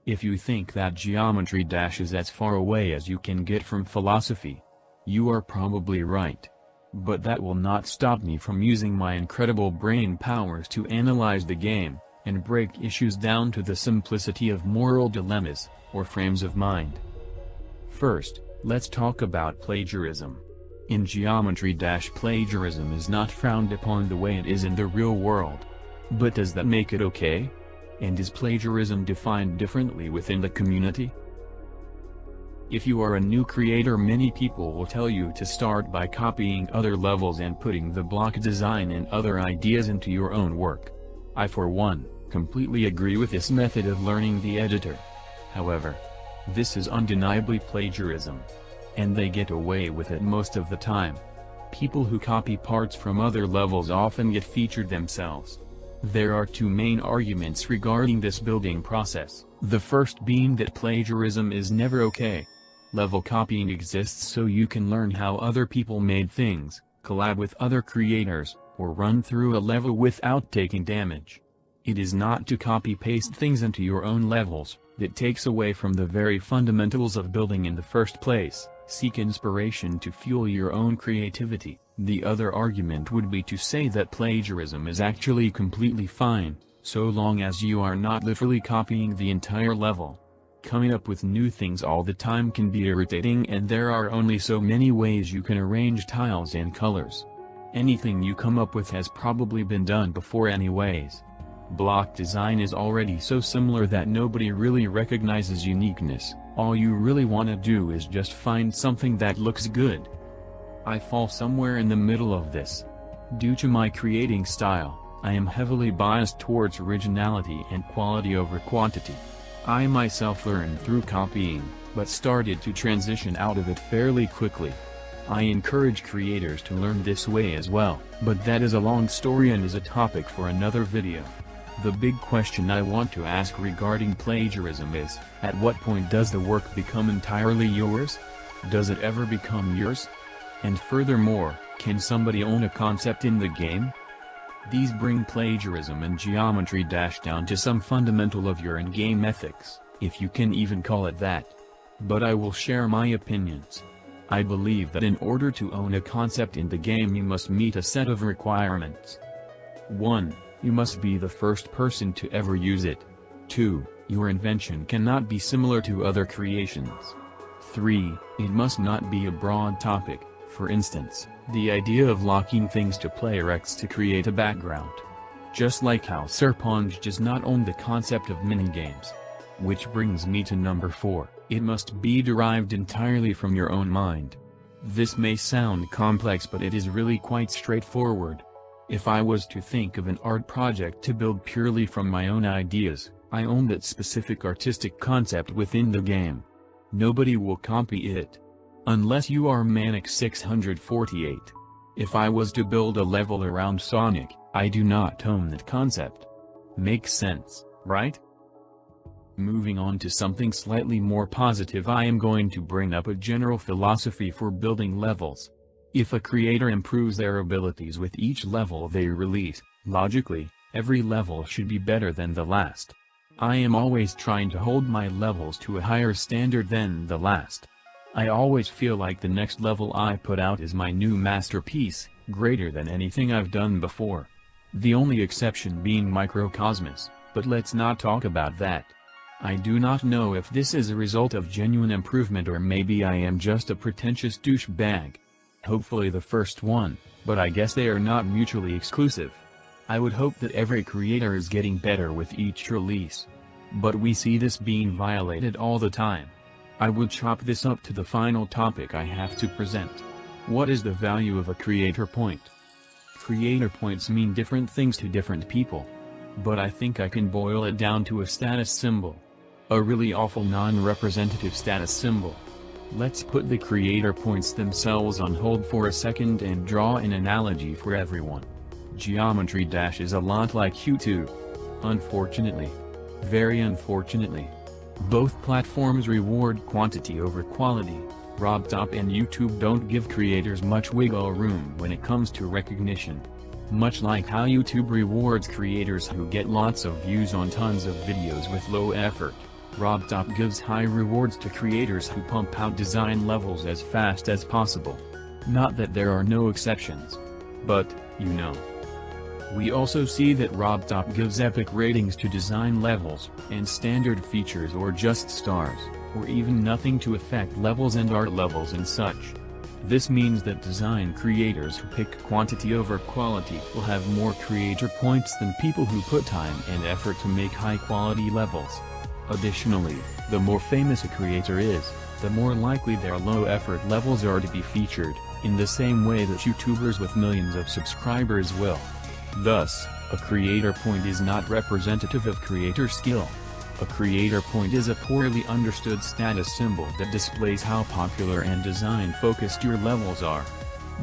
If you think that geometry dash is as far away as you can get from philosophy, you are probably right. But that will not stop me from using my incredible brain powers to analyze the game, and break issues down to the simplicity of moral dilemmas, or frames of mind. First, let's talk about plagiarism. In geometry dash, plagiarism is not frowned upon the way it is in the real world. But does that make it okay? And is plagiarism defined differently within the community? If you are a new creator, many people will tell you to start by copying other levels and putting the block design and other ideas into your own work. I for one, completely agree with this method of learning the editor. However, this is undeniably plagiarism. And they get away with it most of the time. People who copy parts from other levels often get featured themselves. There are two main arguments regarding this building process, the first being that plagiarism is never okay. Level copying exists so you can learn how other people made things, collab with other creators, or run through a level without taking damage. It is not to copy-paste things into your own levels, that takes away from the very fundamentals of building in the first place. Seek inspiration to fuel your own creativity. The other argument would be to say that plagiarism is actually completely fine, so long as you are not literally copying the entire level. Coming up with new things all the time can be irritating, and there are only so many ways you can arrange tiles and colors. Anything you come up with has probably been done before anyways. Block design is already so similar that nobody really recognizes uniqueness. All you really want to do is just find something that looks good. I fall somewhere in the middle of this. Due to my creating style, I am heavily biased towards originality and quality over quantity. I myself learned through copying, but started to transition out of it fairly quickly. I encourage creators to learn this way as well, but that is a long story and is a topic for another video. The big question I want to ask regarding plagiarism is, at what point does the work become entirely yours? Does it ever become yours? And furthermore, can somebody own a concept in the game? These bring plagiarism and geometry dash down to some fundamental of your in-game ethics, if you can even call it that. But I will share my opinions. I believe that in order to own a concept in the game you must meet a set of requirements. 1. You must be the first person to ever use it. 2. Your invention cannot be similar to other creations. 3. It must not be a broad topic, for instance, the idea of locking things to player-X to create a background. Just like how Serponge does not own the concept of minigames. Which brings me to number 4, it must be derived entirely from your own mind. This may sound complex, but it is really quite straightforward. If I was to think of an art project to build purely from my own ideas, I own that specific artistic concept within the game. Nobody will copy it. Unless you are Manic 648. If I was to build a level around Sonic, I do not own that concept. Makes sense, right? Moving on to something slightly more positive, I am going to bring up a general philosophy for building levels. If a creator improves their abilities with each level they release, logically, every level should be better than the last. I am always trying to hold my levels to a higher standard than the last. I always feel like the next level I put out is my new masterpiece, greater than anything I've done before. The only exception being Microcosmos, but let's not talk about that. I do not know if this is a result of genuine improvement or maybe I am just a pretentious douchebag. Hopefully the first one, but I guess they are not mutually exclusive. I would hope that every creator is getting better with each release. But we see this being violated all the time. I would chop this up to the final topic I have to present. What is the value of a creator point? Creator points mean different things to different people. But I think I can boil it down to a status symbol. A really awful non-representative status symbol. Let's put the creator points themselves on hold for a second and draw an analogy for everyone. Geometry dash is a lot like YouTube. Unfortunately. Very unfortunately. Both platforms reward quantity over quality. RobTop and YouTube don't give creators much wiggle room when it comes to recognition. Much like how YouTube rewards creators who get lots of views on tons of videos with low effort. RobTop gives high rewards to creators who pump out design levels as fast as possible. Not that there are no exceptions. But, you know. We also see that RobTop gives epic ratings to design levels, and standard features or just stars, or even nothing to affect levels and art levels and such. This means that design creators who pick quantity over quality will have more creator points than people who put time and effort to make high-quality levels. Additionally, the more famous a creator is, the more likely their low-effort levels are to be featured, in the same way that YouTubers with millions of subscribers will. Thus, a creator point is not representative of creator skill. A creator point is a poorly understood status symbol that displays how popular and design-focused your levels are.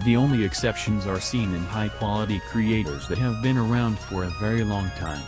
The only exceptions are seen in high-quality creators that have been around for a very long time.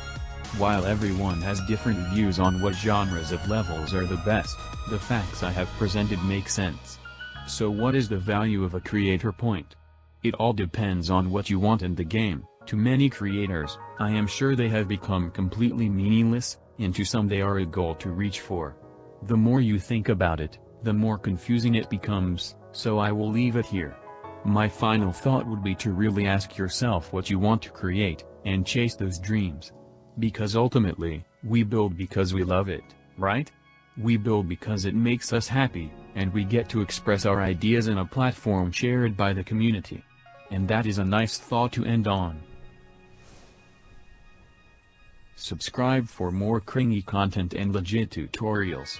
While everyone has different views on what genres of levels are the best, the facts I have presented make sense. So what is the value of a creator point? It all depends on what you want in the game. To many creators, I am sure they have become completely meaningless, and to some they are a goal to reach for. The more you think about it, the more confusing it becomes, so I will leave it here. My final thought would be to really ask yourself what you want to create, and chase those dreams. Because ultimately, we build because we love it, right? We build because it makes us happy, and we get to express our ideas in a platform shared by the community. And that is a nice thought to end on. Subscribe for more cringy content and legit tutorials.